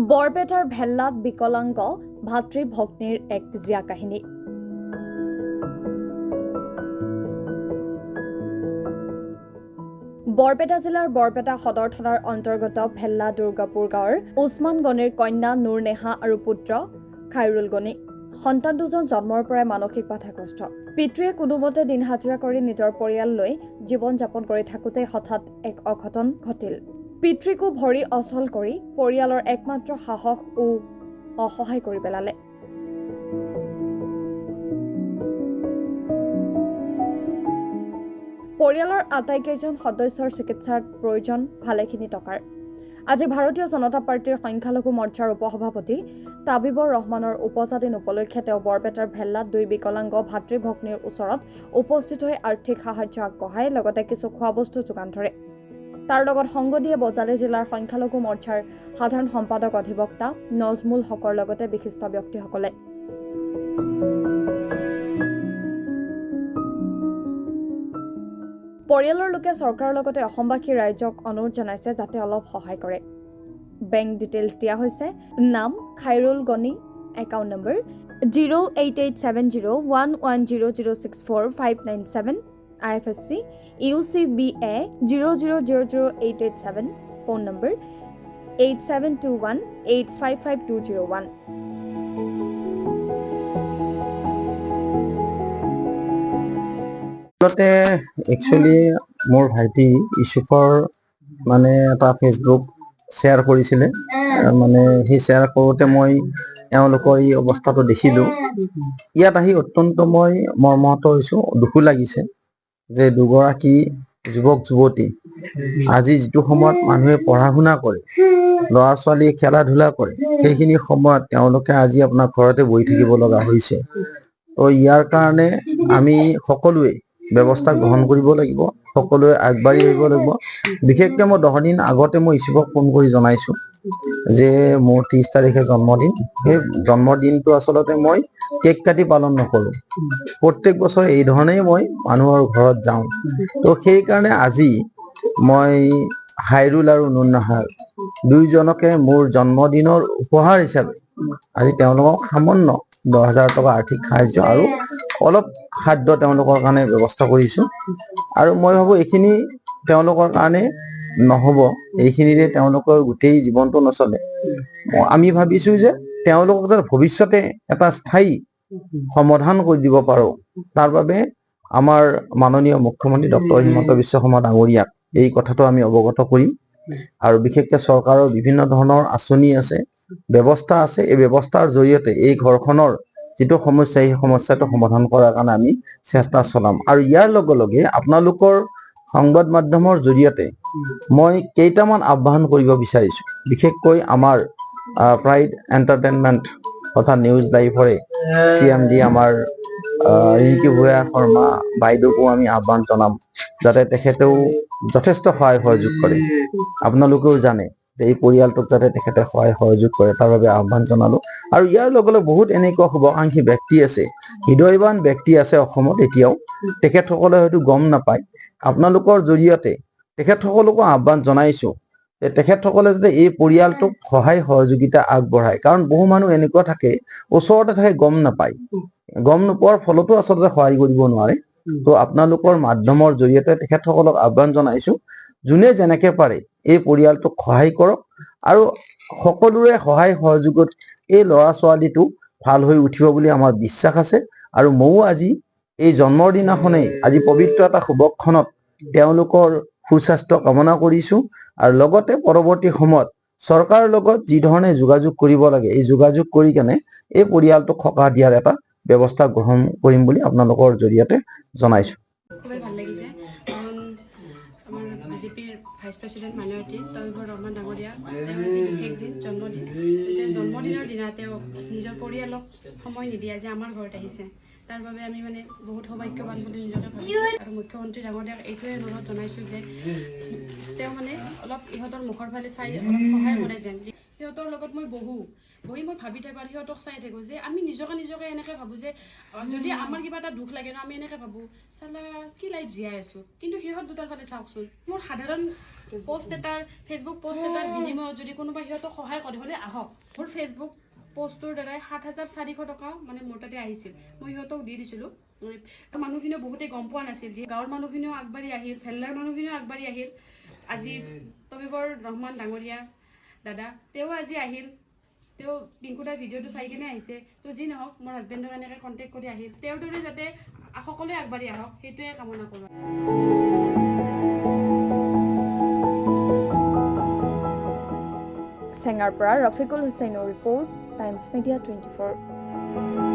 বৰপেটাৰ ভেল্লাত বিকলাংগ ভাতৃ ভগ্নীৰ এক জিয়া কাহিনী। বৰপেটা জিলাৰ বৰপেটা সদৰ থানাৰ অন্তৰ্গত ভেল্লা দুৰ্গাপুৰ গাঁৱৰ উছমান গনিৰ কন্যা নুৰ নেহা আৰু পুত্ৰ খাইৰুল গনি। সন্তান দুজন জন্মৰ পৰাই মানসিক বাধাগ্ৰস্ত। পিতৃয়ে কোনোমতে দিন হাজিৰা কৰি নিজৰ পৰিয়াল লৈ জীৱন যাপন কৰি থাকোঁতে হঠাৎ এক অঘটন ঘটিল। পিতৃকো ভৰি অচল কৰি পৰিয়ালৰ একমাত্ৰ সাহস ও অসহায় কৰি পেলালে। পৰিয়ালৰ আটাইকেইজন সদস্যৰ চিকিৎসাৰ প্ৰয়োজন ভালেখিনি টকাৰ। আজি ভাৰতীয় জনতা পাৰ্টীৰ সংখ্যালঘু মৰ্চাৰ উপসভাপতি তাবিবৰ ৰহমানৰ উপজাদিন উপলক্ষে তেওঁ বৰপেটাৰ ভেল্লাত দুই বিকলাংগ ভাতৃ ভগ্নীৰ ওচৰত উপস্থিত হৈ আৰ্থিক সাহায্য আগবঢ়াই লগতে কিছু খোৱা বস্তু যোগান ধৰে। তাৰ লগত সংগ দিয়ে বজালী জিলাৰ সংখ্যালঘু মৰ্চাৰ সাধাৰণ সম্পাদক অধিবক্তা নজমুল হকৰ লগতে বিশিষ্ট ব্যক্তিসকলে। পৰিয়ালৰ লোকে চৰকাৰৰ লগতে অসমবাসী ৰাইজক অনুৰোধ জনাইছে যাতে অলপ সহায় কৰে। বেংক ডিটেইলছ দিয়া হৈছে। নাম খাইৰুল গনি, account number 08870110064597597, IFSC UCBA 0000887, phone number 8721855201। Actually মোৰ ভাইটি ইছুফৰ এটা ফেচবুক শ্বেয়াৰ কৰিছিলে। সেই শ্বেয়াৰ কৰোঁতে মই এওঁলোকৰ এই অৱস্থাটো দেখিলোঁ। ইয়াত আহি অত্যন্ত মই মৰ্মাহত হৈছোঁ। দুখো লাগিছে যে দুগৰাকী যুৱক যুৱতী আজি যিটো সময়ত মানুহে পঢ়া শুনা কৰে, ল'ৰা ছোৱালীয়ে খেলা ধূলা কৰে, সেইখিনি সময়ত তেওঁলোকে আজি আপোনাৰ ঘৰতে বহি থাকিব লগা হৈছে। তো ইয়াৰ কাৰণে আমি সকলোৱে ব্যৱস্থা গ্ৰহণ কৰিব লাগিব, সকলোৱে আগবাঢ়ি আহিব লাগিব। বিশেষকৈ মই 10 দিন আগতে মই ইছুফক ফোন কৰি জনাইছোঁ যে মোৰ 30 তাৰিখে জন্মদিন। সেই জন্মদিনটো আচলতে মই কেক কাটি পালন নকৰোঁ। প্ৰত্যেক বছৰ এই ধৰণেই মই মানুহৰ ঘৰত যাওঁ। তো সেইকাৰণে আজি মই খাইৰুল আৰু নুৰ নেহা দুয়োজনকে মোৰ জন্মদিনৰ উপহাৰ হিচাপে আজি তেওঁলোকক সামান্য 10,000 টকা আৰ্থিক সাহায্য আৰু অলপ খাদ্য তেওঁলোকৰ কাৰণে ব্যৱস্থা কৰিছোঁ। আৰু মই ভাবোঁ এইখিনি তেওঁলোকৰ কাৰণে নহ'ব, এইখিনিৰে তেওঁলোকৰ গোটেই জীৱনটো নচলে। আমি ভাবিছোঁ যে তেওঁলোকক যাতে ভৱিষ্যতে এটা স্থায়ী সমাধান কৰি দিব পাৰোঁ, তাৰ বাবে আমাৰ মাননীয় মুখ্যমন্ত্ৰী ডক্টৰ হিমন্ত বিশ্ব শৰ্মা ডাঙৰীয়াক এই কথাটো আমি অৱগত কৰিম। আৰু বিশেষকৈ চৰকাৰৰ বিভিন্ন ধৰণৰ আঁচনি আছে, ব্যৱস্থা আছে। এই ব্যৱস্থাৰ জৰিয়তে এই ঘৰখনৰ যিটো সমস্যা, এই সমস্যাটো সমাধান কৰাৰ কাৰণে আমি চেষ্টা চলাম। আৰু ইয়াৰ লগে লগে আপোনালোকৰ সংবাদ মাধ্যমৰ জৰিয়তে মই কেইটামান আহ্বান কৰিব বিচাৰিছোঁ। বিশেষকৈ আমাৰ প্ৰাইড এণ্টাৰটেইনমেণ্ট অৰ্থাৎ নিউজ লাইভৰে CMD আমাৰ ৰিংকি ভূঞা শৰ্মা বাইদেউকো আমি আহ্বান জনাম যাতে তেখেতেও যথেষ্ট সহায় সহযোগ কৰে। আপোনালোকেও জানে যে এই পৰিয়ালটোক যাতে তেখেতে সহায় সহযোগ কৰে, তাৰ বাবে আহ্বান জনালোঁ। আৰু ইয়াৰ লগে লগে বহুত এনেকুৱা শুভাকাংক্ষী ব্যক্তি আছে, হৃদয়ৱান ব্যক্তি আছে অসমত এতিয়াও, তেখেতসকলে হয়তো গম নাপায়। আপোনালোকৰ জৰিয়তে তেখেতসকলকো আহ্বান জনাইছোঁ যে তেখেতসকলে যাতে এই পৰিয়ালটোক সহায় সহযোগিতা আগবঢ়ায়। কাৰণ বহু মানুহ এনেকুৱা থাকে, ওচৰতে থাকে, গম নাপায়, গম নোপোৱাৰ ফলতো আচলতে সহায় কৰিব নোৱাৰে। তো আপোনালোকৰ মাধ্যমৰ জৰিয়তে তেখেতসকলক আহ্বান জনাইছোঁ, যোনে যেনেকে পাৰে এই পৰিয়ালটোক সহায় কৰক। আৰু সকলোৰে সহায় সহযোগত এই ল'ৰা ছোৱালীটো ভাল হৈ উঠিব বুলি আমাৰ বিশ্বাস আছে। আৰু ময়ো আজি এই জন্মৰ দিনাখনেই আজি পবিত্ৰ এটা শুভক্ষণত তেওঁলোকৰ সুস্বাস্থ্য কামনা কৰিছোঁ। আৰু লগতে পৰৱৰ্তী সময়ত চৰকাৰৰ লগত যি ধৰণে যোগাযোগ কৰিব লাগে, এই যোগাযোগ কৰি কেনে এই পৰিয়ালটোক সকাহ দিয়াৰ এটা ব্যৱস্থা গ্ৰহণ কৰিম বুলি আপোনালোকৰ জৰিয়তে জনাইছোঁ। খুবেই ভাল লাগিছে, কাৰণ আমাৰ বিজেপিৰ ভাইচ প্ৰেচিডেণ্ট মাইনৰিটি তাবিবৰ ৰহমান ডাঙৰীয়া তেওঁৰ আজি বিশেষ দিন, জন্মদিন। তেওঁ জন্মদিনৰ দিনা তেওঁ নিজৰ পৰিয়ালক সময় নিদিয়ে, আজি আমাৰ ঘৰত আহিছে। তাৰ বাবে আমি মানে বহুত সৌভাগ্যৱান বুলি নিজকে ভাবিছোঁ আৰু মুখ্যমন্ত্ৰী ডাঙৰীয়াক এইটোৱে অনুৰোধ জনাইছোঁ যে তেওঁ মানে অলপ ইহঁতৰ মুখৰ ফালে চাই অলপ সহায় কৰে যেন সিহঁতৰ লগত মই বহি মই ভাবি থাকোঁ আৰু সিহঁতক চাই থাকোঁ যে আমি নিজকে এনেকৈ ভাবোঁ যে যদি আমাৰ কিবা এটা দুখ লাগে ন আমি এনেকৈ ভাবোঁ চালা কি লাইফ জীয়াই আছোঁ কিন্তু সিহঁত দুটাৰ ফালে চাওকচোন মোৰ সাধাৰণ পোষ্ট এটাৰ ফেচবুক পোষ্ট এটাৰ বিনিময়ত যদি কোনোবা সিহঁতক সহায় কৰে হ'লে আহক মোৰ ফেচবুক পোষ্টটোৰ দ্বাৰাই 7,400 টকা মানে মোৰ তাতে আহিছিল মই সিহঁতক দি দিছিলোঁ মানুহখিনিও বহুতেই গম পোৱা নাছিল যে গাঁৱৰ মানুহখিনিও আগবাঢ়ি আহিল ভেল্লাৰ মানুহখিনিও আগবাঢ়ি আহিল আজি তবিবৰ ৰহমান ডাঙৰীয়া দাদা তেওঁ আজি আহিল তেওঁ পিংকুদাৰ ভিডিঅ'টো চাই কিনে আহিছে তো যি নহওক মোৰ হাজবেণ্ডক এনেকৈ কণ্টেক্ট কৰি আহিল তেওঁৰ দৰে যাতে সকলোৱে আগবাঢ়ি আহক সেইটোৱে কামনা কৰোঁ চেঙাৰ পৰা ৰফিকুল হুছেইনৰ ৰিপৰ্ট টাইমছ মিডিয়া 24